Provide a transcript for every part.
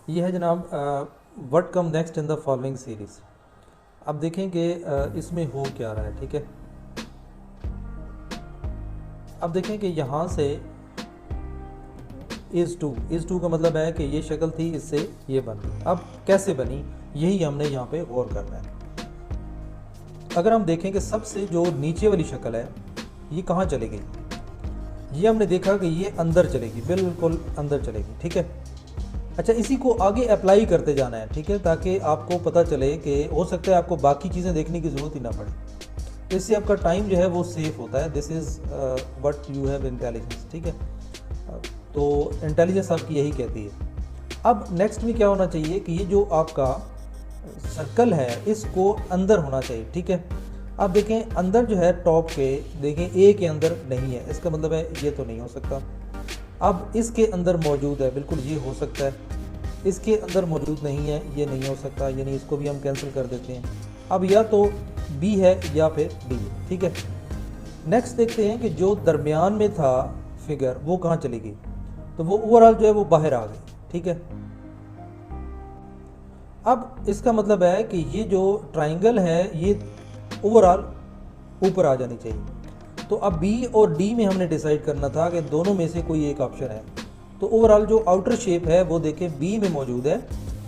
ये है जनाब what come next in the following series. अब देखें कि इसमें हो क्या रहा है। ठीक है, अब देखें कि यहाँ से इज़ टू का मतलब है कि ये शक्ल थी, इससे ये बन गई। अब कैसे बनी, यही हमने यहाँ पे गौर करना है। अगर हम देखें कि सबसे जो नीचे वाली शक्ल है ये कहाँ चली गई, ये हमने देखा कि ये अंदर चलेगी, बिल्कुल अंदर चलेगी। ठीक है, अच्छा इसी को आगे अप्लाई करते जाना है। ठीक है, ताकि आपको पता चले कि हो सकता है आपको बाकी चीज़ें देखने की ज़रूरत ही ना पड़े। इससे आपका टाइम जो है वो सेफ होता है। This is what you have intelligence. ठीक है, तो इंटेलिजेंस आपकी यही कहती है। अब नेक्स्ट में क्या होना चाहिए कि ये जो आपका सर्कल है इसको अंदर होना चाहिए। ठीक है, अब देखें अंदर जो है टॉप के, देखें ए के अंदर नहीं है, इसका मतलब है ये तो नहीं हो सकता। अब इसके अंदर मौजूद है, बिल्कुल ये हो सकता है। इसके अंदर मौजूद नहीं है, ये नहीं हो सकता, यानी इसको भी हम कैंसिल कर देते हैं। अब या तो बी है या फिर डी है। ठीक है, नेक्स्ट देखते हैं कि जो दरमियान में था फिगर वो कहाँ चली गई, तो वो ओवरऑल जो है वो बाहर आ गई। ठीक है, अब इसका मतलब है कि ये जो ट्राइंगल है ये ओवरऑल ऊपर आ जानी चाहिए। तो अब बी और डी में हमने डिसाइड करना था कि दोनों में से कोई एक ऑप्शन है। तो ओवरऑल जो आउटर शेप है वो देखें बी में मौजूद है,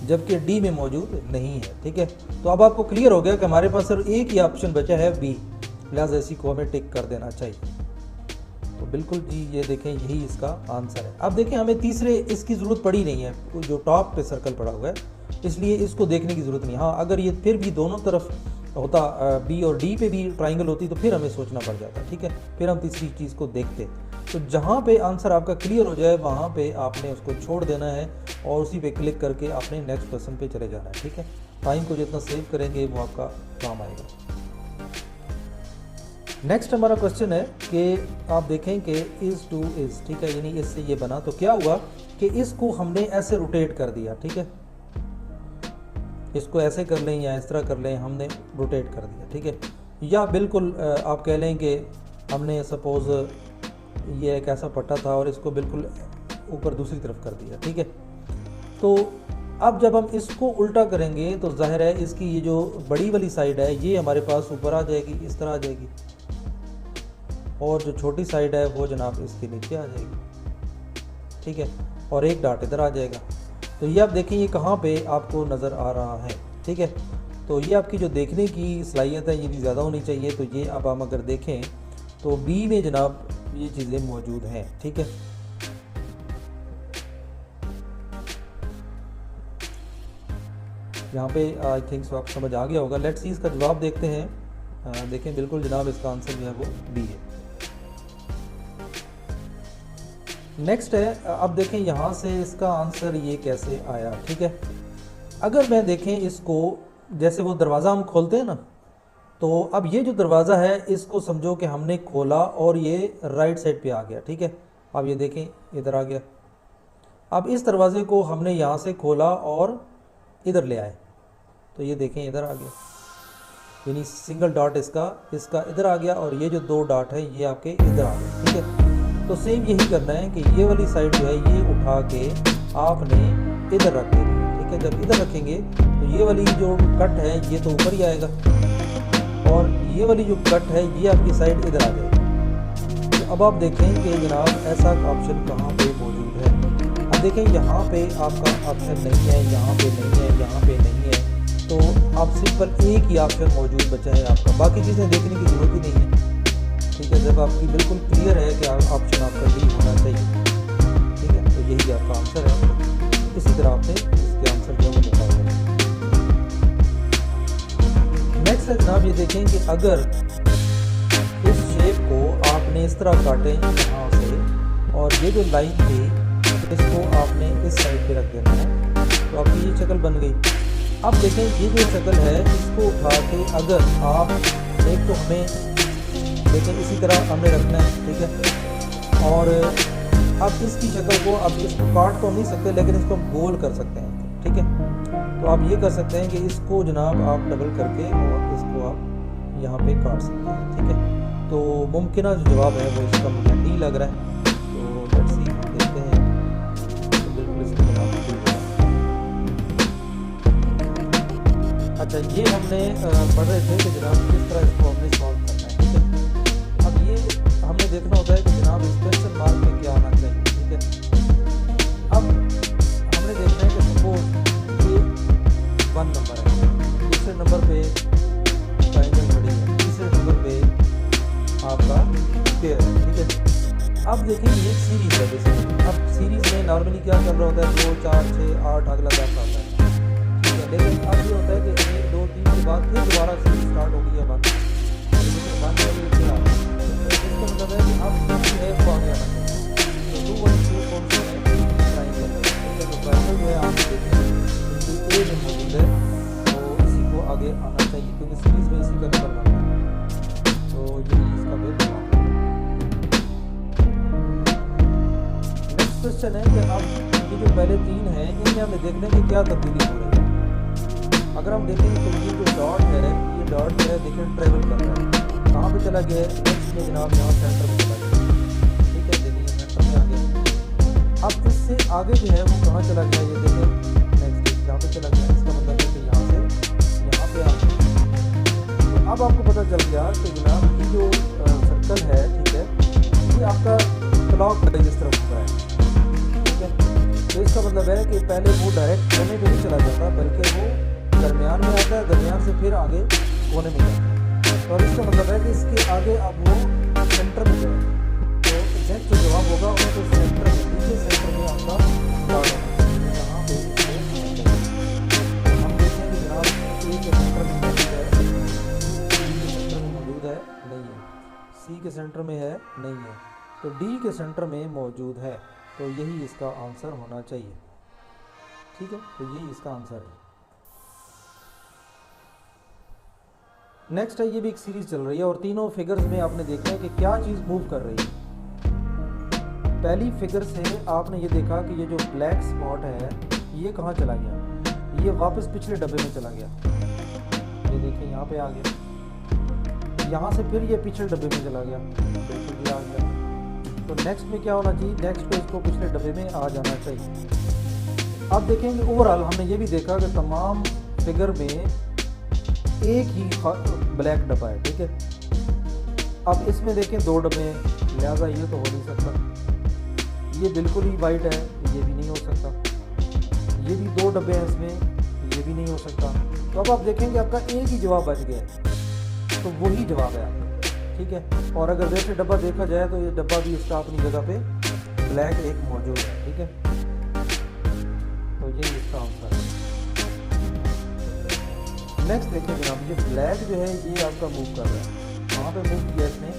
जबकि डी में मौजूद नहीं है। ठीक है, तो अब आपको क्लियर हो गया कि हमारे पास सिर्फ एक ही ऑप्शन बचा है बी, लिहाजा इसी को हमें टिक कर देना चाहिए। तो बिल्कुल जी, ये देखें यही इसका आंसर है। अब देखें हमें तीसरे इसकी ज़रूरत पड़ी नहीं है, जो टॉप पे सर्कल पड़ा हुआ है, इसलिए इसको देखने की ज़रूरत नहीं। हाँ, अगर ये फिर भी दोनों तरफ होता, बी और डी पे भी ट्राइंगल होती, तो फिर हमें सोचना पड़ जाता। ठीक है, फिर हम तीसरी चीज़ को देखते। तो जहाँ पे आंसर आपका क्लियर हो जाए वहाँ पे आपने उसको छोड़ देना है और उसी पे क्लिक करके आपने नेक्स्ट क्वेश्चन पे चले जाना है। ठीक है, टाइम को जितना सेव करेंगे वो आपका काम आएगा। नेक्स्ट हमारा क्वेश्चन है कि आप देखें कि इज़ टू इज़। ठीक है, यानी इससे ये बना, तो क्या हुआ कि इसको हमने ऐसे रोटेट कर दिया। ठीक है, इसको ऐसे कर लें या इस तरह कर लें, हमने रोटेट कर दिया। ठीक है, या बिल्कुल आप कह लें कि हमने सपोज़ ये एक ऐसा पट्टा था और इसको बिल्कुल ऊपर दूसरी तरफ कर दिया। ठीक है, तो अब जब हम इसको उल्टा करेंगे तो जाहिर है इसकी ये जो बड़ी वाली साइड है ये हमारे पास ऊपर आ जाएगी, इस तरह आ जाएगी, और जो छोटी साइड है वो जनाब इसके नीचे आ जाएगी। ठीक है, और एक डॉट इधर आ जाएगा। तो ये आप देखें ये कहाँ पे आपको नज़र आ रहा है। ठीक है, तो ये आपकी जो देखने की सलाहियत है ये भी ज़्यादा होनी चाहिए। तो ये अब हम अगर देखें तो बी में जनाब ये चीज़ें मौजूद हैं। ठीक है, यहाँ पे आई थिंक सो आप समझ आ गया होगा। लेट्स सी इसका जवाब देखते हैं। देखें बिल्कुल जनाब इसका आंसर जो है वो बी है। नेक्स्ट है, अब देखें यहाँ से इसका आंसर ये कैसे आया। ठीक है, अगर मैं देखें इसको, जैसे वो दरवाज़ा हम खोलते हैं ना, तो अब ये जो दरवाज़ा है इसको समझो कि हमने खोला और ये राइट साइड पे आ गया। ठीक है, अब ये देखें इधर आ गया। अब इस दरवाज़े को हमने यहाँ से खोला और इधर ले आए, तो ये देखें इधर आ गया, यानी सिंगल डॉट इसका इधर आ गया, और ये जो दो डॉट है ये आपके इधर आ गए। ठीक है, तो सेम यही करना है कि ये वाली साइड जो है ये उठा के आपने इधर रख देनी है। ठीक है, जब इधर रखेंगे तो ये वाली जो कट है ये तो ऊपर ही आएगा, और ये वाली जो कट है ये आपकी साइड इधर आ जाएगी। तो अब आप देखें कि जनाब ऐसा ऑप्शन कहाँ पे मौजूद है। अब देखें यहाँ पे आपका ऑप्शन नहीं है, यहाँ पे नहीं है, यहाँ पे नहीं है, तो आप सिंपल एक ही ऑप्शन मौजूद बचा है आपका, बाकी चीज़ें देखने की ज़रूरत ही नहीं है। ठीक है, जब आपकी बिल्कुल क्लियर है कि ऑप्शन आपका डी होना चाहिए। ठीक है, तो यही आपका आंसर है। इसी तरह आपने इसके आंसर जो है निकालना है। नेक्स्ट है जनाब, ये देखें कि अगर इस शेप को आपने इस तरह काटें यहाँ से, और ये जो लाइन थी इसको आपने इस साइड पे रख देना है, तो आपकी ये शक्ल बन गई। अब देखें ये जो शक्ल है इसको उठा के अगर आप एक, तो हमें देखें इसी तरह हमने रखना है। ठीक है, और अब इसकी शक्ल को, अब इसको काट तो नहीं सकते लेकिन इसको हम गोल कर सकते हैं। ठीक है, तो आप ये कर सकते हैं कि इसको जनाब आप डबल करके और इसको आप यहाँ पे काट सकते हैं। ठीक है, तो मुमकिन जो जवाब है वो इसका मुझे डी लग रहा है। तो लेट्स सी, देखते हैं। तो बिल्कुल इसको जनाब अच्छा ये हमने पढ़ रहे थे कि जनाब किस तरह इसको हमने सॉल्व करना है, ठीक है। अब ये हमने देखना होता है कि जनाब इस क्वेश्चन मार्क में क्या आना चाहिए, ठीक है। अब हमने देखना है कि सपोज ये 1 नंबर है, दूसरे नंबर पे ट्रायंगल खड़ी है, तीसरे नंबर पे आपका पेयर है, ठीक है। अब देखें ये सीरीज है बेसिकली। अब सीरीज में नॉर्मली क्या चल रहा होता है 2 4 6 8 अगला 10 आता है, ठीक है। लेकिन अब ये होता है कि 1 2 3 के बाद फिर दोबारा सीरीज स्टार्ट हो गई है बंद, लेकिन बंद हो गई फिर आ रही है। इसका मतलब है कि अब जो है वो आगे आना चाहिए। तो 2 1 2 कौन सा है ट्रायंगल, तो ट्रायंगल जो है आप देखें ए में मौजूद है, तो इसी को आगे आना चाहिए क्योंकि सीरीज में इसी का नंबर बनना है। तो ये इसका फिर नेक्स्ट क्वेश्चन है कि अब ये जो पहले 3 है इनमें हमें देखने की क्या तब्दीली हो रही है। अगर हम देखें तो ये जो डॉट है, ये डॉट जो है देखें ट्रेवल कर रहा है, कहाँ पे चला गया है, नेक्स्ट में जनाब यहाँ सेंटर में चला गया, ठीक है। देखिए सेंटर में आ गया। अब इससे आगे जो है वो कहाँ चला गया, ये देखें नेक्स्ट यहाँ पे चला गया। इसका मतलब है कि यहाँ से यहाँ पे आ गया। तो अब आपको पता चल गया कि जनाब ये जो सर्कल है, ठीक है, ये आपका क्लॉक वाइज इस तरफ घूम रहा है, ठीक है। तो इसका मतलब है कि पहले वो डायरेक्ट कोने पे नहीं चला जाता बल्कि वो दरमियान में आता है, दरमियान से फिर आगे कोने में जाता है। और इसका मतलब है कि इसके आगे अब वो सेंटर में जाए। तो नेक्स्ट जो जवाब होगा वो तो सेंटर में, नीचे सेंटर में आपका डॉट है, यहाँ पे हम देखेंगे जनाब ए के सेंटर में मौजूद है, डी के सेंटर में मौजूद है नहीं है, सी के सेंटर में है नहीं है, तो डी के सेंटर में मौजूद है। तो यही इसका आंसर होना चाहिए, ठीक है। तो यही इसका आंसर है। नेक्स्ट है, ये भी एक सीरीज चल रही है और तीनों फिगर्स में आपने देखा है कि क्या चीज़ मूव कर रही है। पहली फिगर से आपने ये देखा कि ये जो ब्लैक स्पॉट है ये कहाँ चला गया, ये वापस पिछले डब्बे में चला गया। ये देखिए यहाँ पे आ गया, यहाँ से फिर ये पिछले डब्बे में चला गया, बिल्कुल ये आ गया। तो नेक्स्ट में क्या होना चाहिए, नेक्स्ट पे इसको पिछले डब्बे में आ जाना चाहिए। अब देखेंगे ओवरऑल हमने ये भी देखा कि तमाम फिगर में एक ही ब्लैक डब्बा है, ठीक है। अब इसमें देखें 2 डब्बे हैं, लिहाजा ये तो हो नहीं सकता। ये बिल्कुल ही वाइट है, ये भी नहीं हो सकता। ये भी 2 डब्बे हैं इसमें, ये भी नहीं हो सकता। तो अब आप देखेंगे आपका एक ही जवाब बच गया है, तो वही जवाब है आपका, ठीक है। और अगर वैसे डब्बा देखा जाए तो ये डब्बा भी इसका अपनी जगह पे ब्लैक एक मौजूद है, ठीक है। तो ये इसका आंसर है। नेक्स्ट देखिए जनाब, ये ब्लैक जो है ये आपका मूव कर रहा है, वहाँ पे मूव किया इसने,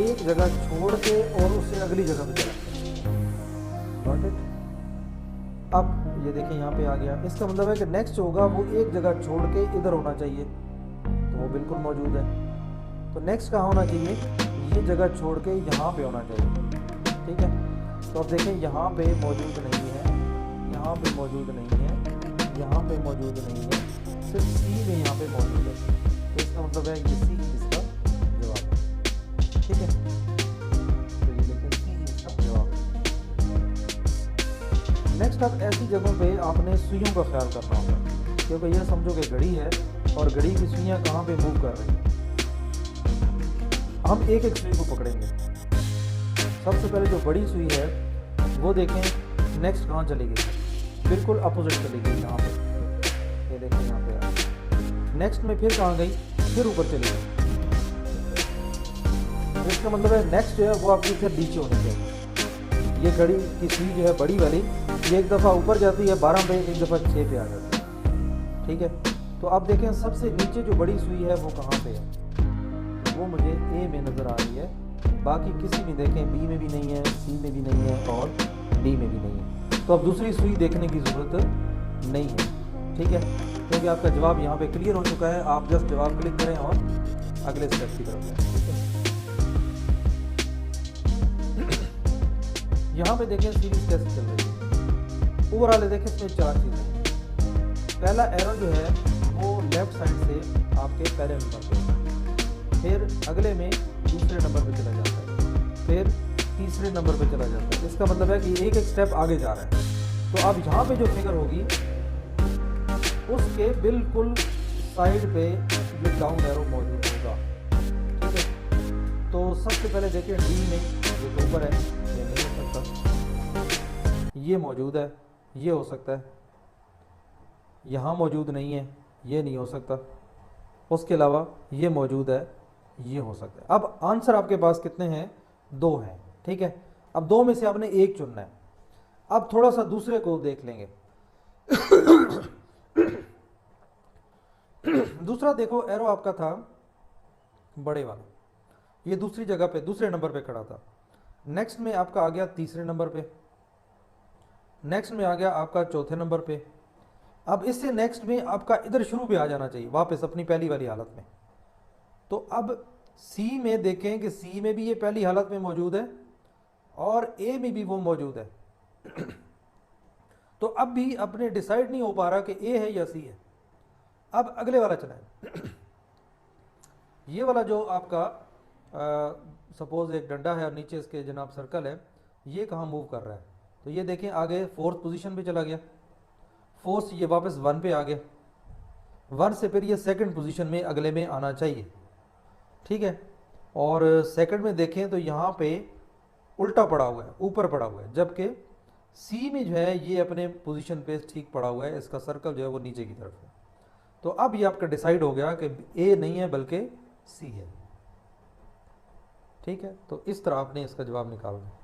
एक जगह छोड़ के और उससे अगली जगह पे चला। Got it. अब ये देखिए यहाँ पे आ गया, इसका मतलब है कि नेक्स्ट होगा वो एक जगह छोड़ के इधर होना चाहिए, तो वो बिल्कुल मौजूद है। तो नेक्स्ट कहाँ होना चाहिए, ये जगह छोड़ के यहाँ पे होना चाहिए, ठीक है। तो अब देखें यहाँ पे मौजूद नहीं है, यहाँ पे मौजूद नहीं है, यहाँ पे मौजूद नहीं है, सिर्फ सी में यहाँ पे मौजूद है। तो इसका मतलब है ये सी इसका जवाब है, ठीक है। तो ये देखें सी इसका जवाब है। नेक्स्ट अब ऐसी जगहों पे आपने सुइयों का ख्याल करना होगा, क्योंकि यह समझो कि घड़ी है और घड़ी की सुइयाँ कहाँ पे मूव कर रही हैं। हम एक एक सुई को पकड़ेंगे। सबसे पहले जो बड़ी सुई है वो देखें नेक्स्ट कहाँ चली गई, बिल्कुल अपोजिट चली गई, यहाँ पे ये देखें यहाँ पे। नेक्स्ट में फिर कहाँ गई, फिर ऊपर चली गई। इसका मतलब है नेक्स्ट जो है वो आपकी फिर नीचे होनी चाहिए। ये घड़ी की सुई जो है बड़ी वाली, ये एक दफ़ा ऊपर जाती है 12 पे, एक दफ़ा 6 पे आ जाती है, ठीक है। तो अब देखें सबसे नीचे जो बड़ी सुई है वो कहाँ पे है, वो मुझे ए में नज़र आ रही है, बाकी किसी में देखें बी में भी नहीं है, सी में भी नहीं है और डी में भी नहीं है। तो अब दूसरी सुई देखने की ज़रूरत नहीं है, ठीक है, क्योंकि आपका जवाब यहाँ पे क्लियर हो चुका है। आप जस्ट जवाब क्लिक करें और अगले स्टेप की तरफ जाएं, ठीक है। यहाँ पे देखें सीरीज कैसे चल रही है। ओवरऑल देखें इसमें 4 चीज़ें। पहला एरो जो है वो लेफ्ट साइड से आपके पहले नंबर पे, फिर अगले में दूसरे नंबर पे चला जाता है, फिर तीसरे नंबर पे चला जाता है। इसका मतलब है कि एक एक स्टेप आगे जा रहा है। तो अब यहाँ पे जो फिगर होगी उसके बिल्कुल साइड पे ये डाउन एरो मौजूद होगा, ठीक है। तो सबसे पहले देखिए डी में जो ऊपर है ये नहीं हो सकता, ये मौजूद है, ये हो सकता है, यहाँ मौजूद नहीं है, ये नहीं हो सकता, उसके अलावा ये मौजूद है, ये हो सकता है। अब आंसर आपके पास कितने हैं? 2 हैं, ठीक है। अब 2 में से आपने एक चुनना है। अब थोड़ा सा दूसरे को देख लेंगे। दूसरा देखो, एरो आपका था बड़े वाला, ये दूसरी जगह पे दूसरे नंबर पे खड़ा था। नेक्स्ट में आपका आ गया तीसरे नंबर पे, नेक्स्ट में आ गया आपका चौथे नंबर पे। अब इससे नेक्स्ट में आपका इधर शुरू पे आ जाना चाहिए वापस अपनी पहली वाली हालत में। तो अब सी में देखें कि सी में भी ये पहली हालत में मौजूद है और ए में भी वो मौजूद है। तो अब भी अपने डिसाइड नहीं हो पा रहा कि ए है या सी है। अब अगले वाला चलाएं। ये वाला जो आपका सपोज एक डंडा है और नीचे इसके जनाब सर्कल है, ये कहाँ मूव कर रहा है? तो ये देखें आगे 4th पोजीशन पे चला गया, 4 से ये वापस 1 पे आ गया, 1 से फिर ये 2nd पोजीशन में अगले में आना चाहिए, ठीक है। और 2nd में देखें तो यहाँ पे उल्टा पड़ा हुआ है, ऊपर पड़ा हुआ है, जबकि सी में जो है ये अपने पोजीशन पे ठीक पड़ा हुआ है, इसका सर्कल जो है वो नीचे की तरफ है। तो अब ये आपका डिसाइड हो गया कि ए नहीं है बल्कि सी है, ठीक है। तो इस तरह आपने इसका जवाब निकालना है।